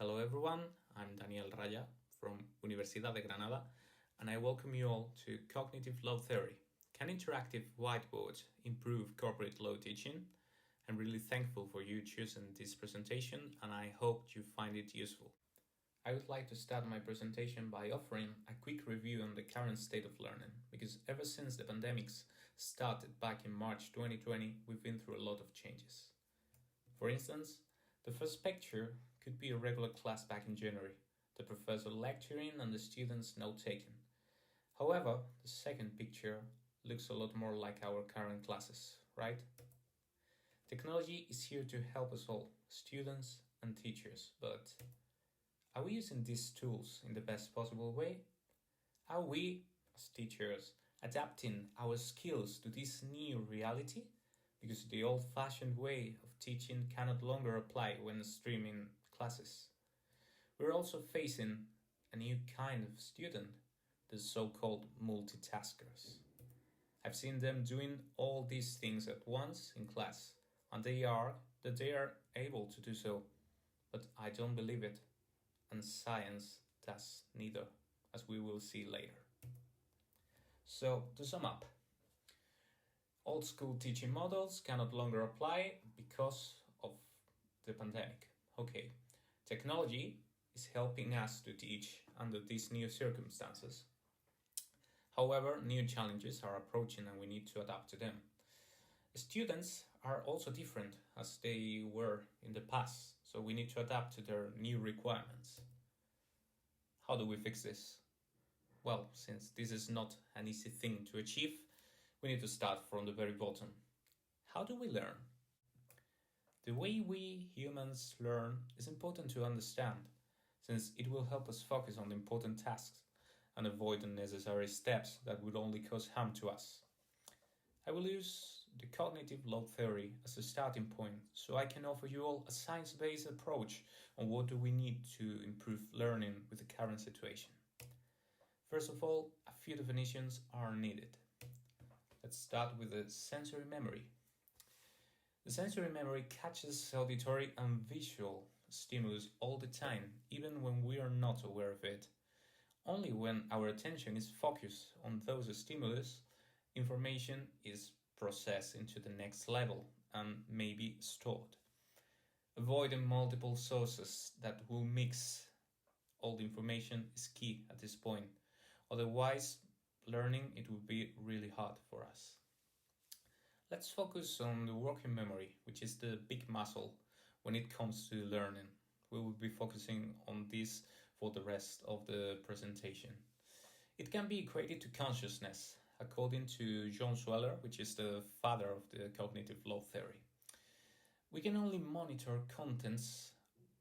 Hello everyone, I'm Daniel Raya from Universidad de Granada and I welcome you all to Cognitive Law Theory. Can interactive whiteboards improve corporate law teaching? I'm really thankful for you choosing this presentation and I hope you find it useful. I would like to start my presentation by offering a quick review on the current state of learning, because ever since the pandemics started back in March 2020, we've been through a lot of changes. For instance, the first picture could be a regular class back in January, the professor lecturing and the students note-taking. However, the second picture looks a lot more like our current classes, right? Technology is here to help us all, students and teachers, but are we using these tools in the best possible way? Are we, as teachers, adapting our skills to this new reality? Because the old-fashioned way of teaching can no longer apply when streaming classes. We're also facing a new kind of student, the so-called multitaskers. I've seen them doing all these things at once in class, and they are able to do so, but I don't believe it. And science does neither, as we will see later. So, to sum up, old school teaching models cannot longer apply because of the pandemic. Okay, technology is helping us to teach under these new circumstances. However, new challenges are approaching and we need to adapt to them. Students are also different as they were in the past, so we need to adapt to their new requirements. How do we fix this? Well, since this is not an easy thing to achieve, we need to start from the very bottom. How do we learn? The way we humans learn is important to understand, since it will help us focus on the important tasks and avoid unnecessary steps that would only cause harm to us. I will use the cognitive law theory as a starting point, so I can offer you all a science-based approach on what do we need to improve learning with the current situation. First of all, a few definitions are needed. Let's start with the sensory memory. The sensory memory catches auditory and visual stimulus all the time, even when we are not aware of it. Only when our attention is focused on those stimulus, information is processed into the next level and may be stored. Avoiding multiple sources that will mix all the information is key at this point. Otherwise, learning it will be really hard for us. Let's focus on the working memory, which is the big muscle when it comes to learning. We will be focusing on this for the rest of the presentation. It can be equated to consciousness, according to John Sweller, which is the father of the cognitive law theory. We can only monitor contents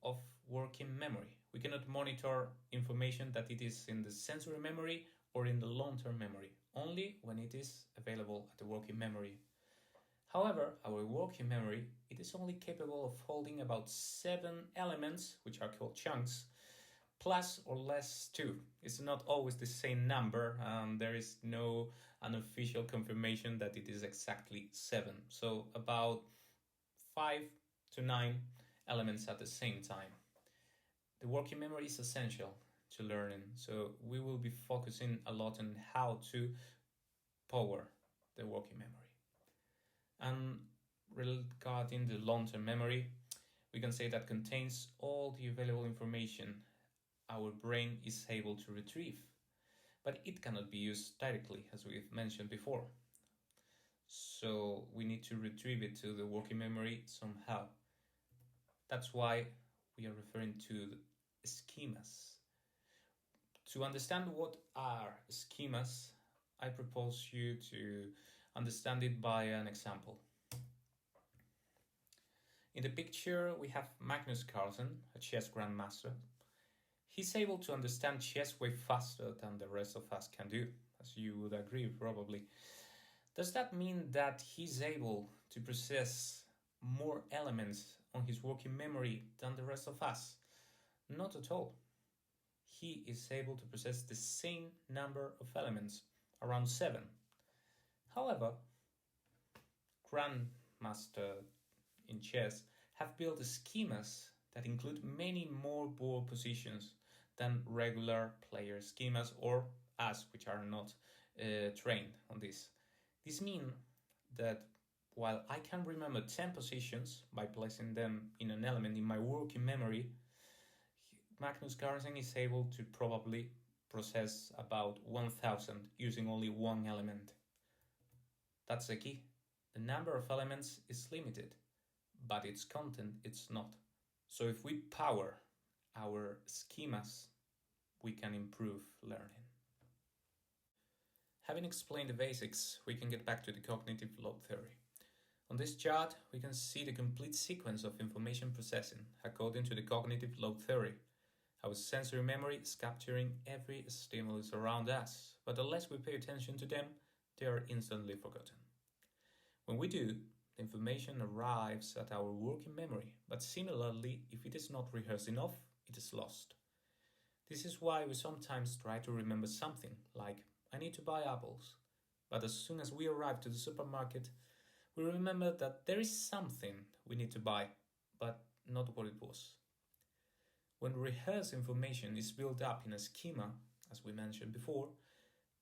of working memory. We cannot monitor information that it is in the sensory memory or in the long-term memory, only when it is available at the working memory. However, our working memory, it is only capable of holding about 7 elements, which are called chunks, plus or less 2. It's not always the same number, and there is no unofficial confirmation that it is exactly 7. So about 5 to 9 elements at the same time. The working memory is essential to learning, so we will be focusing a lot on how to power the working memory. And regarding the long-term memory, we can say that contains all the available information our brain is able to retrieve, but it cannot be used directly, as we've mentioned before. So we need to retrieve it to the working memory somehow. That's why we are referring to schemas. To understand what are schemas, I propose you to understand it by an example. In the picture, we have Magnus Carlsen, a chess grandmaster. He's able to understand chess way faster than the rest of us can do, as you would agree probably. Does that mean that he's able to process more elements on his working memory than the rest of us? Not at all. He is able to process the same number of elements, around 7. However, grandmaster in chess have built schemas that include many more board positions than regular player schemas or us, which are not trained on this. This means that while I can remember 10 positions by placing them in an element in my working memory, Magnus Carlsen is able to probably process about 1000 using only one element. That's the key. The number of elements is limited, but its content is not. So if we power our schemas, we can improve learning. Having explained the basics, we can get back to the cognitive load theory. On this chart, we can see the complete sequence of information processing according to the cognitive load theory. Our sensory memory is capturing every stimulus around us, but unless we pay attention to them, they are instantly forgotten. When we do, the information arrives at our working memory, but similarly, if it is not rehearsed enough, it is lost. This is why we sometimes try to remember something, like, I need to buy apples, but as soon as we arrive to the supermarket, we remember that there is something we need to buy, but not what it was. When rehearsed information is built up in a schema, as we mentioned before,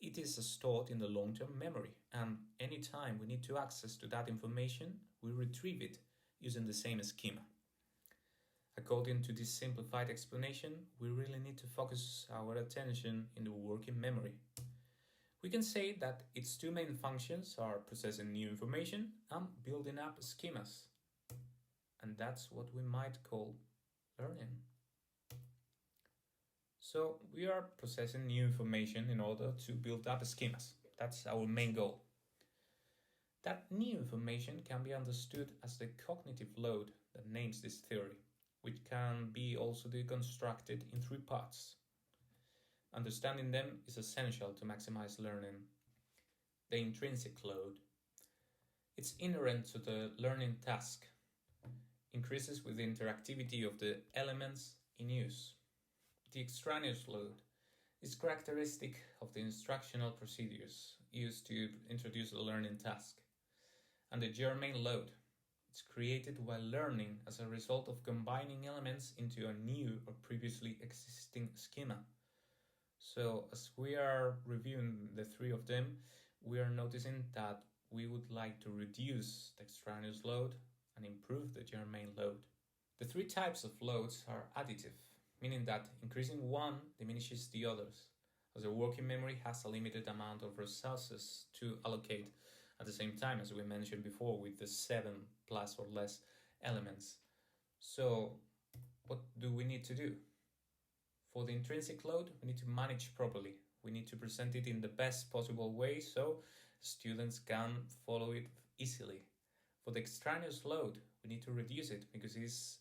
it is stored in the long-term memory, and anytime we need to access to that information, we retrieve it using the same schema. According to this simplified explanation, we really need to focus our attention in the working memory. We can say that its two main functions are processing new information and building up schemas. And that's what we might call learning. So we are processing new information in order to build up schemas. That's our main goal. That new information can be understood as the cognitive load that names this theory, which can be also deconstructed in three parts. Understanding them is essential to maximize learning. The intrinsic load. It's inherent to the learning task. Increases with the interactivity of the elements in use. The extraneous load is characteristic of the instructional procedures used to introduce a learning task. And the germane load. It's created while learning as a result of combining elements into a new or previously existing schema. So as we are reviewing the three of them, we are noticing that we would like to reduce the extraneous load and improve the germane load. The three types of loads are additive, meaning that increasing one diminishes the others, as the working memory has a limited amount of resources to allocate at the same time, as we mentioned before, with the 7 plus or less elements. So what do we need to do? For the intrinsic load, we need to manage properly. We need to present it in the best possible way so students can follow it easily. For the extraneous load, we need to reduce it because it's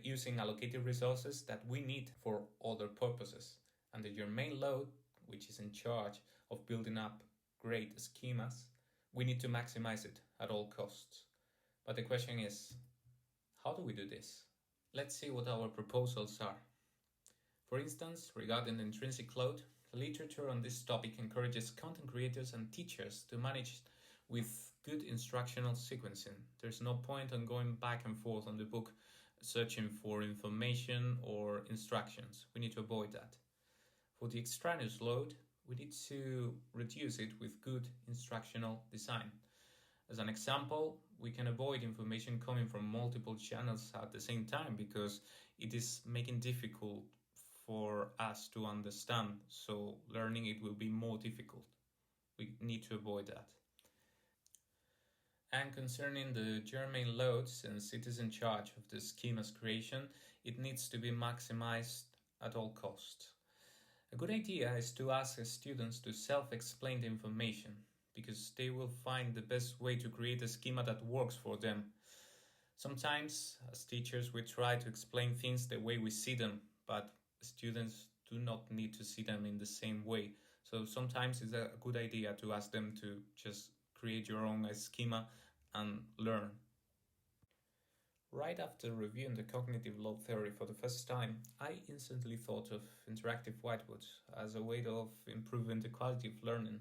using allocated resources that we need for other purposes. And the germane load, which is in charge of building up great schemas, we need to maximize it at all costs. But the question is, how do we do this? Let's see what our proposals are. For instance, regarding the intrinsic load, the literature on this topic encourages content creators and teachers to manage with good instructional sequencing. There's no point on going back and forth on the book searching for information or instructions. We need to avoid that. For the extraneous load, we need to reduce it with good instructional design. As an example, we can avoid information coming from multiple channels at the same time because it is making difficult for us to understand, so learning it will be more difficult. We need to avoid that. And concerning the germane load, since it is in charge of the schema's creation, it needs to be maximized at all costs. A good idea is to ask students to self-explain the information, because they will find the best way to create a schema that works for them. Sometimes, as teachers, we try to explain things the way we see them, but students do not need to see them in the same way. So sometimes it's a good idea to ask them to just create your own schema and learn. Right after reviewing the cognitive load theory for the first time, I instantly thought of interactive whiteboards as a way of improving the quality of learning,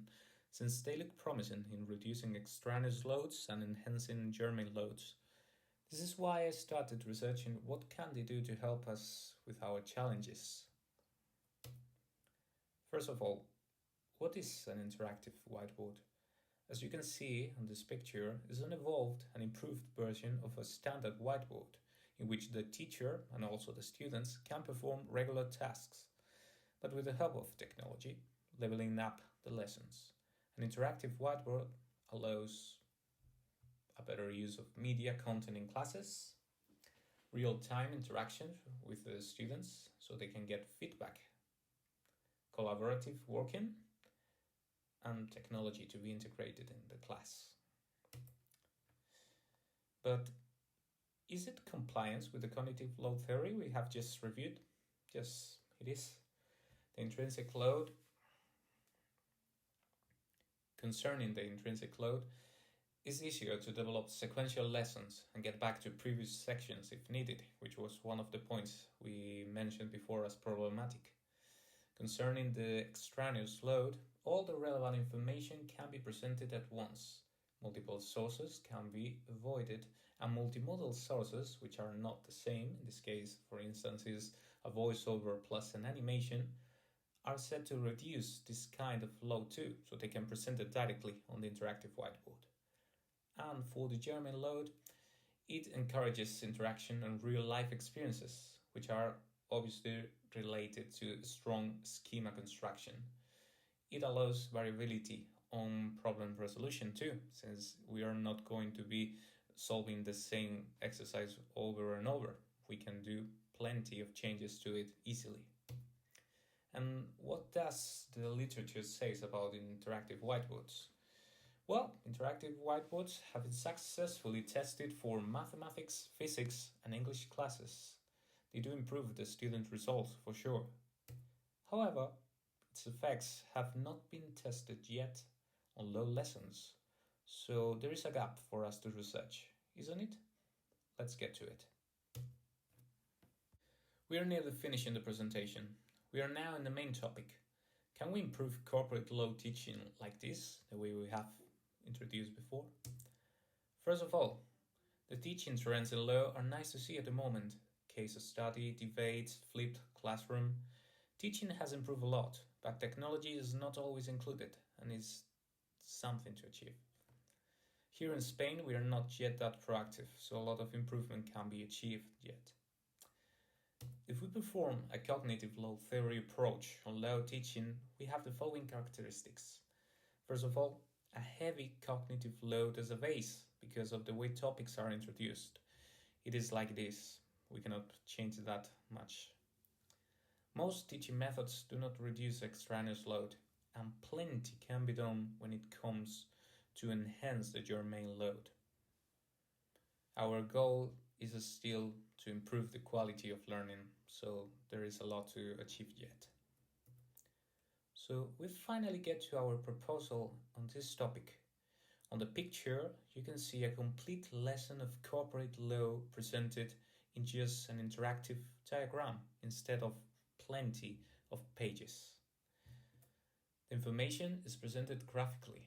since they look promising in reducing extraneous loads and enhancing germane loads. This is why I started researching what can they do to help us with our challenges. First of all, what is an interactive whiteboard? As you can see on this picture, is an evolved and improved version of a standard whiteboard in which the teacher and also the students can perform regular tasks, but with the help of technology, leveling up the lessons. An interactive whiteboard allows a better use of media content in classes, real-time interaction with the students so they can get feedback, collaborative working, and technology to be integrated in the class. But is it compliance with the cognitive load theory we have just reviewed? Yes, it is. The intrinsic load. Concerning the intrinsic load, it's easier to develop sequential lessons and get back to previous sections if needed, which was one of the points we mentioned before as problematic. Concerning the extraneous load, all the relevant information can be presented at once. Multiple sources can be avoided, and multimodal sources, which are not the same, in this case, for instance, is a voiceover plus an animation, are said to reduce this kind of load too, so they can present it directly on the interactive whiteboard. And for the German load, it encourages interaction and real-life experiences, which are obviously related to strong schema construction. It allows variability on problem resolution too, since we are not going to be solving the same exercise over and over. We can do plenty of changes to it easily. And what does the literature say about interactive whiteboards? Well, interactive whiteboards have been successfully tested for mathematics, physics, and English classes. They do improve the student results for sure. However, its effects have not been tested yet on low lessons, so there is a gap for us to research, isn't it? Let's get to it. We are nearly finishing the presentation. We are now in the main topic. Can we improve corporate low teaching like this, the way we have introduced before? First of all, the teaching trends in law are nice to see at the moment. Case study, debates, flipped classroom. Teaching has improved a lot, but technology is not always included and is something to achieve. Here in Spain, we are not yet that proactive, so a lot of improvement can be achieved yet. If we perform a cognitive load theory approach on low teaching, we have the following characteristics. First of all, a heavy cognitive load as a base because of the way topics are introduced. It is like this. We cannot change that much. Most teaching methods do not reduce extraneous load, and plenty can be done when it comes to enhance the German load. Our goal is still to improve the quality of learning, so there is a lot to achieve yet. So we finally get to our proposal on this topic. On the picture, you can see a complete lesson of corporate law presented in just an interactive diagram instead of plenty of pages. The information is presented graphically.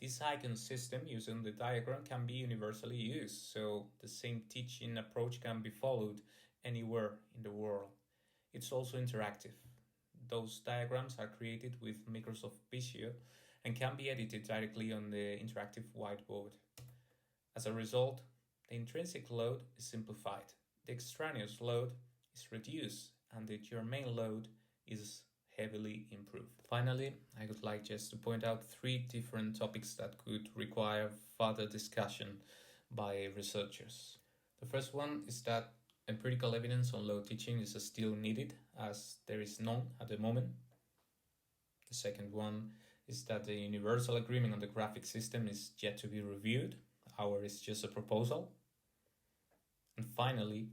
This icon system using the diagram can be universally used, so the same teaching approach can be followed anywhere in the world. It's also interactive. Those diagrams are created with Microsoft Visio and can be edited directly on the interactive whiteboard. As a result, the intrinsic load is simplified, the extraneous load is reduced, and the German load is heavily improved. Finally, I would like just to point out 3 different topics that could require further discussion by researchers. The first one is that empirical evidence on low teaching is still needed, as there is none at the moment. The second one is that the universal agreement on the graphic system is yet to be reviewed. Ours is just a proposal. And finally,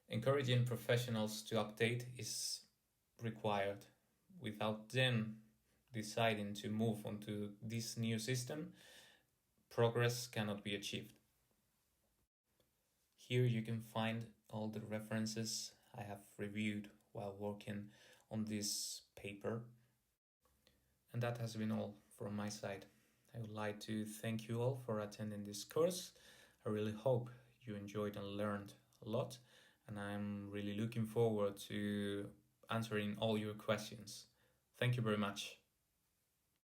encouraging professionals to update is required. Without them deciding to move onto this new system, progress cannot be achieved. Here you can find all the references I have reviewed while working on this paper. And that has been all from my side. I would like to thank you all for attending this course. I really hope you enjoyed and learned a lot, and I'm really looking forward to answering all your questions. Thank you very much.